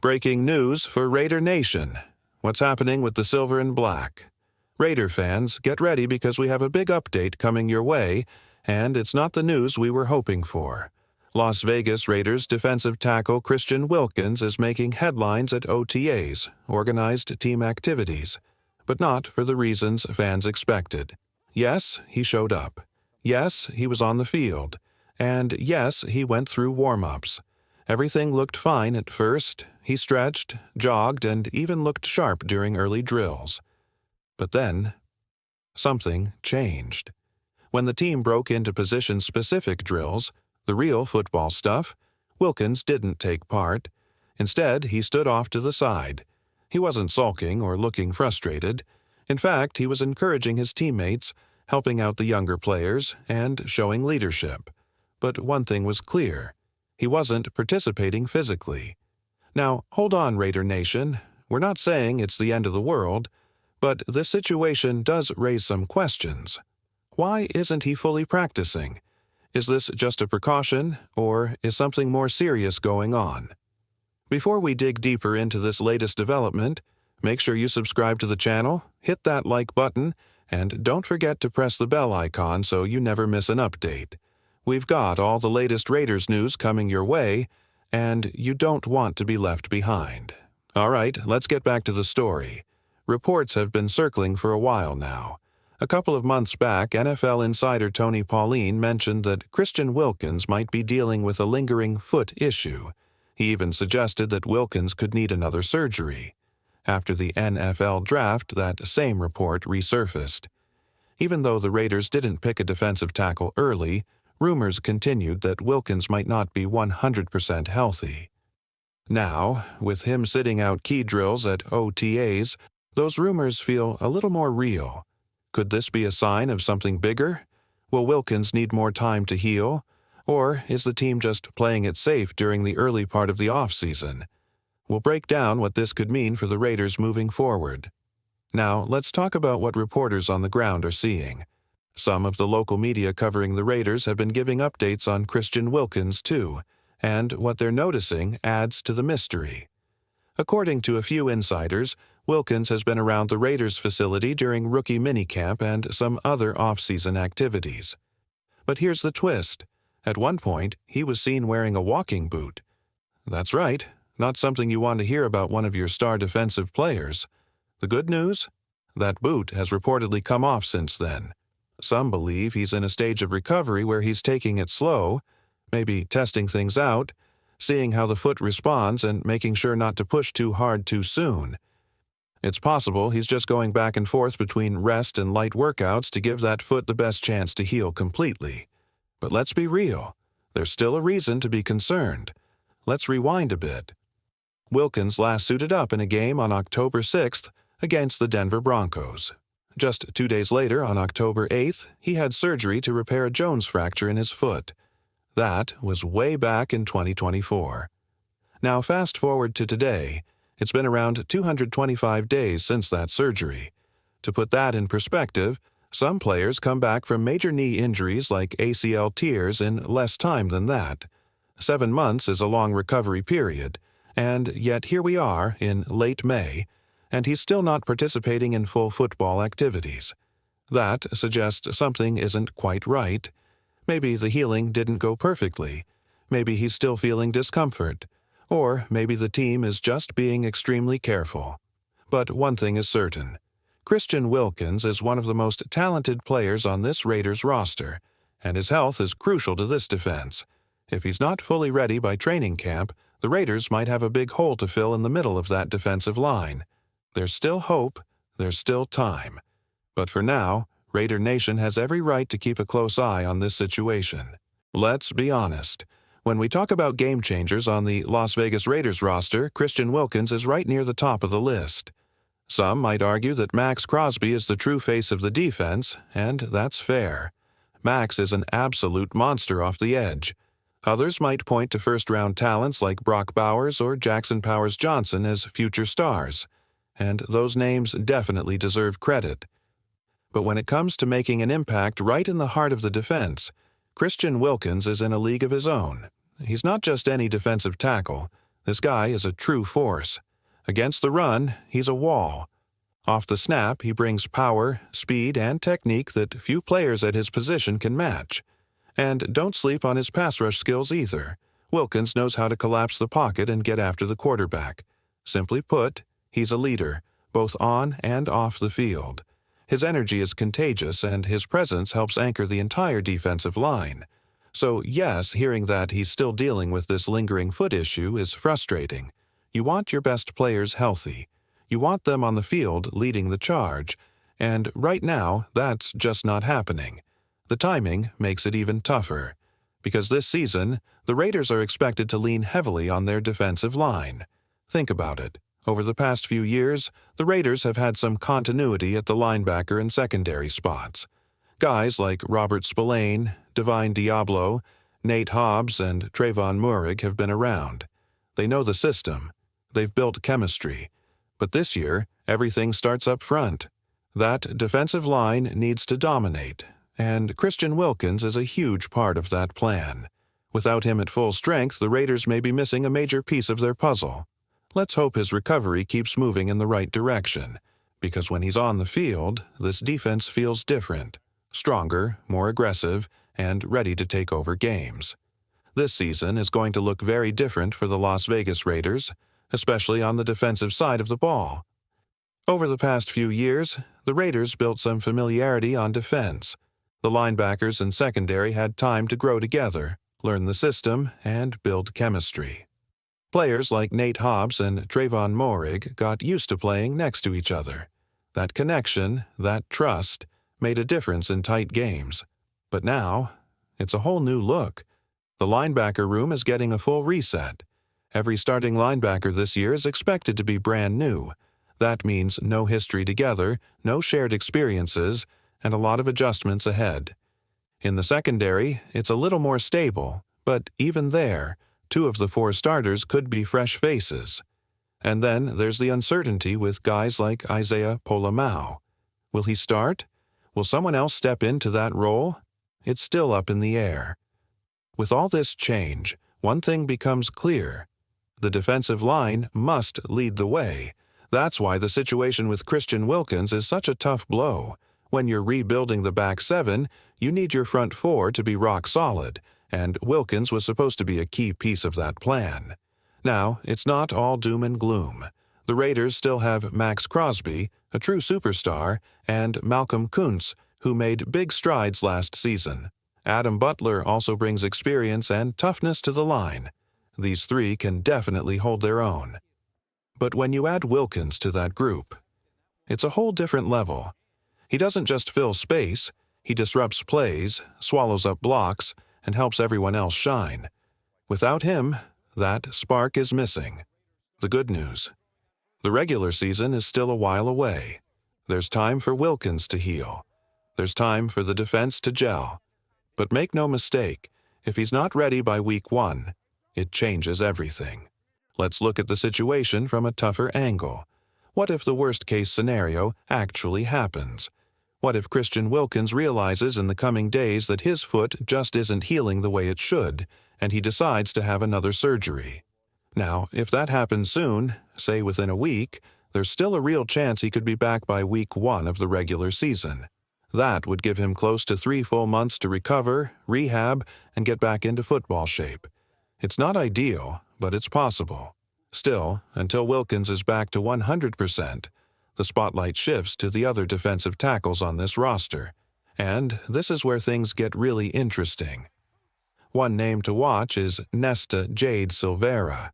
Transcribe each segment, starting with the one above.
Breaking news for Raider Nation. What's happening with the silver and black? Raider fans, get ready because we have a big update coming your way, and it's not the news we were hoping for. Las Vegas Raiders defensive tackle Christian Wilkins is making headlines at OTAs, organized team activities, but not for the reasons fans expected. Yes, he showed up. Yes, he was on the field. And yes, he went through warm-ups. Everything looked fine at first. He stretched, jogged, and even looked sharp during early drills. But then, something changed. When the team broke into position-specific drills, the real football stuff, Wilkins didn't take part. Instead, he stood off to the side. He wasn't sulking or looking frustrated. In fact, he was encouraging his teammates, helping out the younger players, and showing leadership. But one thing was clear. He wasn't participating physically. Now, hold on, Raider Nation. We're not saying it's the end of the world, but this situation does raise some questions. Why isn't he fully practicing? Is this just a precaution, or is something more serious going on? Before we dig deeper into this latest development, make sure you subscribe to the channel, hit that like button, and don't forget to press the bell icon so you never miss an update. We've got all the latest Raiders news coming your way, and you don't want to be left behind. All right, let's get back to the story. Reports have been circling for a while now. A couple of months back, NFL insider Tony Pauline mentioned that Christian Wilkins might be dealing with a lingering foot issue. He even suggested that Wilkins could need another surgery. After the NFL draft, that same report resurfaced. Even though the Raiders didn't pick a defensive tackle early, rumors continued that Wilkins might not be 100% healthy. Now, with him sitting out key drills at OTAs, those rumors feel a little more real. Could this be a sign of something bigger? Will Wilkins need more time to heal? Or is the team just playing it safe during the early part of the offseason? We'll break down what this could mean for the Raiders moving forward. Now, let's talk about what reporters on the ground are seeing. Some of the local media covering the Raiders have been giving updates on Christian Wilkins, too, and what they're noticing adds to the mystery. According to a few insiders, Wilkins has been around the Raiders facility during rookie minicamp and some other off-season activities. But here's the twist. At one point, he was seen wearing a walking boot. That's right, not something you want to hear about one of your star defensive players. The good news? That boot has reportedly come off since then. Some believe he's in a stage of recovery where he's taking it slow, maybe testing things out, seeing how the foot responds and making sure not to push too hard too soon. It's possible he's just going back and forth between rest and light workouts to give that foot the best chance to heal completely. But let's be real. There's still a reason to be concerned. Let's rewind a bit. Wilkins last suited up in a game on October 6th against the Denver Broncos. Just 2 days later, on October 8th, he had surgery to repair a Jones fracture in his foot. That was way back in 2024. Now fast forward to today. It's been around 225 days since that surgery. To put that in perspective, some players come back from major knee injuries like ACL tears in less time than that. 7 months is a long recovery period, and yet here we are in late May, and he's still not participating in full football activities. That suggests something isn't quite right. Maybe the healing didn't go perfectly. Maybe he's still feeling discomfort. Or maybe the team is just being extremely careful. But one thing is certain. Christian Wilkins is one of the most talented players on this Raiders roster, and his health is crucial to this defense. If he's not fully ready by training camp, the Raiders might have a big hole to fill in the middle of that defensive line. There's still hope, there's still time. But for now, Raider Nation has every right to keep a close eye on this situation. Let's be honest. When we talk about game changers on the Las Vegas Raiders roster, Christian Wilkins is right near the top of the list. Some might argue that Maxx Crosby is the true face of the defense, and that's fair. Maxx is an absolute monster off the edge. Others might point to first-round talents like Brock Bowers or Jackson Powers-Johnson as future stars, and those names definitely deserve credit. But when it comes to making an impact right in the heart of the defense, Christian Wilkins is in a league of his own. He's not just any defensive tackle. This guy is a true force. Against the run, he's a wall. Off the snap, he brings power, speed, and technique that few players at his position can match. And don't sleep on his pass rush skills either. Wilkins knows how to collapse the pocket and get after the quarterback. Simply put, he's a leader, both on and off the field. His energy is contagious, and his presence helps anchor the entire defensive line. So yes, hearing that he's still dealing with this lingering foot issue is frustrating. You want your best players healthy. You want them on the field leading the charge. And right now, that's just not happening. The timing makes it even tougher. Because this season, the Raiders are expected to lean heavily on their defensive line. Think about it. Over the past few years, the Raiders have had some continuity at the linebacker and secondary spots. Guys like Robert Spillane, Divine Diablo, Nate Hobbs, and Trayvon Moehrig have been around. They know the system. They've built chemistry. But this year, everything starts up front. That defensive line needs to dominate, and Christian Wilkins is a huge part of that plan. Without him at full strength, the Raiders may be missing a major piece of their puzzle. Let's hope his recovery keeps moving in the right direction, because when he's on the field, this defense feels different, stronger, more aggressive, and ready to take over games. This season is going to look very different for the Las Vegas Raiders, especially on the defensive side of the ball. Over the past few years, the Raiders built some familiarity on defense. The linebackers and secondary had time to grow together, learn the system, and build chemistry. Players like Nate Hobbs and Trayvon Moehrig got used to playing next to each other. That connection, that trust, made a difference in tight games. But now, it's a whole new look. The linebacker room is getting a full reset. Every starting linebacker this year is expected to be brand new. That means no history together, no shared experiences, and a lot of adjustments ahead. In the secondary, it's a little more stable, but even there, 2 of the 4 starters could be fresh faces. And then there's the uncertainty with guys like Isaiah Pola-Mao. Will he start? Will someone else step into that role? It's still up in the air. With all this change, one thing becomes clear. The defensive line must lead the way. That's why the situation with Christian Wilkins is such a tough blow. When you're rebuilding the back 7, you need your front 4 to be rock solid, and Wilkins was supposed to be a key piece of that plan. Now, it's not all doom and gloom. The Raiders still have Maxx Crosby, a true superstar, and Malcolm Koonce, who made big strides last season. Adam Butler also brings experience and toughness to the line. These 3 can definitely hold their own. But when you add Wilkins to that group, it's a whole different level. He doesn't just fill space, he disrupts plays, swallows up blocks, and helps everyone else shine. Without him, that spark is missing. The good news: the regular season is still a while away. There's time for Wilkins to heal. There's time for the defense to gel. But make no mistake, if he's not ready by week 1, it changes everything. Let's look at the situation from a tougher angle. What if the worst-case scenario actually happens? What if Christian Wilkins realizes in the coming days that his foot just isn't healing the way it should, and he decides to have another surgery? Now, if that happens soon, say within a week, there's still a real chance he could be back by week 1 of the regular season. That would give him close to 3 full months to recover, rehab, and get back into football shape. It's not ideal, but it's possible. Still, until Wilkins is back to 100%, the spotlight shifts to the other defensive tackles on this roster. And this is where things get really interesting. One name to watch is Nesta Jade Silvera.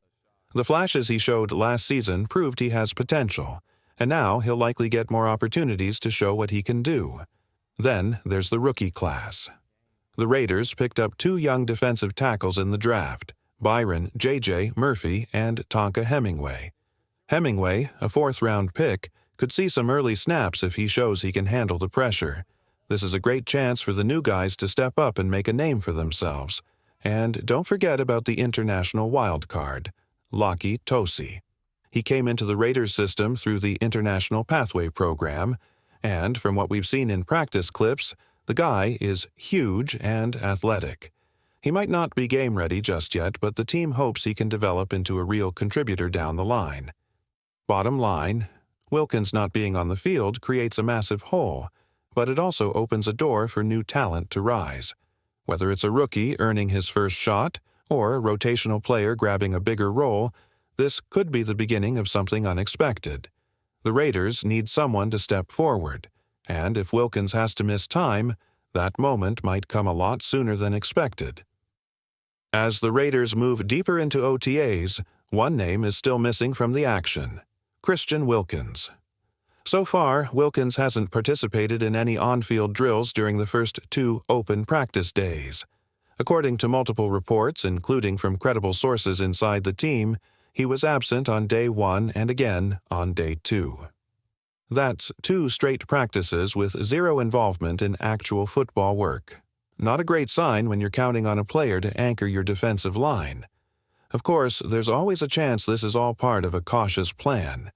The flashes he showed last season proved he has potential, and now he'll likely get more opportunities to show what he can do. Then there's the rookie class. The Raiders picked up 2 young defensive tackles in the draft, Byron J.J. Murphy and Tonka Hemingway. Hemingway, a 4th-round pick, could see some early snaps if he shows he can handle the pressure. This is a great chance for the new guys to step up and make a name for themselves. And don't forget about the international wild card, Laki Tosi. He came into the Raiders system through the International Pathway Program, and from what we've seen in practice clips, the guy is huge and athletic. He might not be game-ready just yet, but the team hopes he can develop into a real contributor down the line. Bottom line, Wilkins not being on the field creates a massive hole, but it also opens a door for new talent to rise. Whether it's a rookie earning his first shot or a rotational player grabbing a bigger role, this could be the beginning of something unexpected. The Raiders need someone to step forward, and if Wilkins has to miss time, that moment might come a lot sooner than expected. As the Raiders move deeper into OTAs, one name is still missing from the action: Christian Wilkins. So far, Wilkins hasn't participated in any on-field drills during the first 2 open practice days. According to multiple reports, including from credible sources inside the team, he was absent on day 1 and again on day 2. That's 2 straight practices with 0 involvement in actual football work. Not a great sign when you're counting on a player to anchor your defensive line. Of course, there's always a chance this is all part of a cautious plan.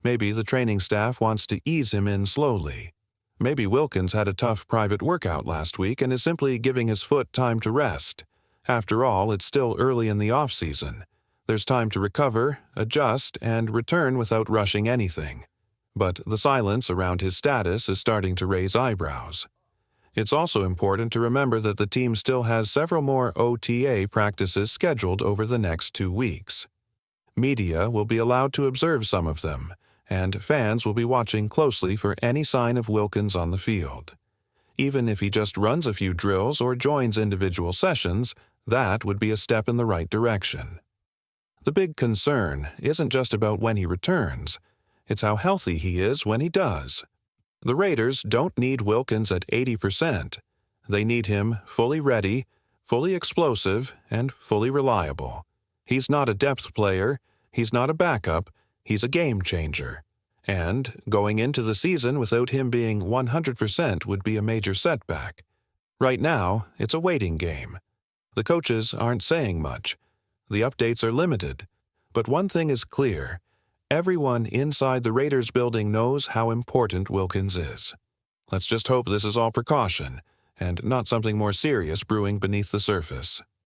Maybe the training staff wants to ease him in slowly. Maybe Wilkins had a tough private workout last week and is simply giving his foot time to rest. After all, it's still early in the off-season. There's time to recover, adjust, and return without rushing anything. But the silence around his status is starting to raise eyebrows. It's also important to remember that the team still has several more OTA practices scheduled over the next 2 weeks. Media will be allowed to observe some of them, and fans will be watching closely for any sign of Wilkins on the field. Even if he just runs a few drills or joins individual sessions, that would be a step in the right direction. The big concern isn't just about when he returns, it's how healthy he is when he does. The Raiders don't need Wilkins at 80%. They need him fully ready, fully explosive, and fully reliable. He's not a depth player, he's not a backup, he's a game changer. And going into the season without him being 100% would be a major setback. Right now, it's a waiting game. The coaches aren't saying much. The updates are limited. But one thing is clear: everyone inside the Raiders building knows how important Wilkins is. Let's just hope this is all precaution, and not something more serious brewing beneath the surface.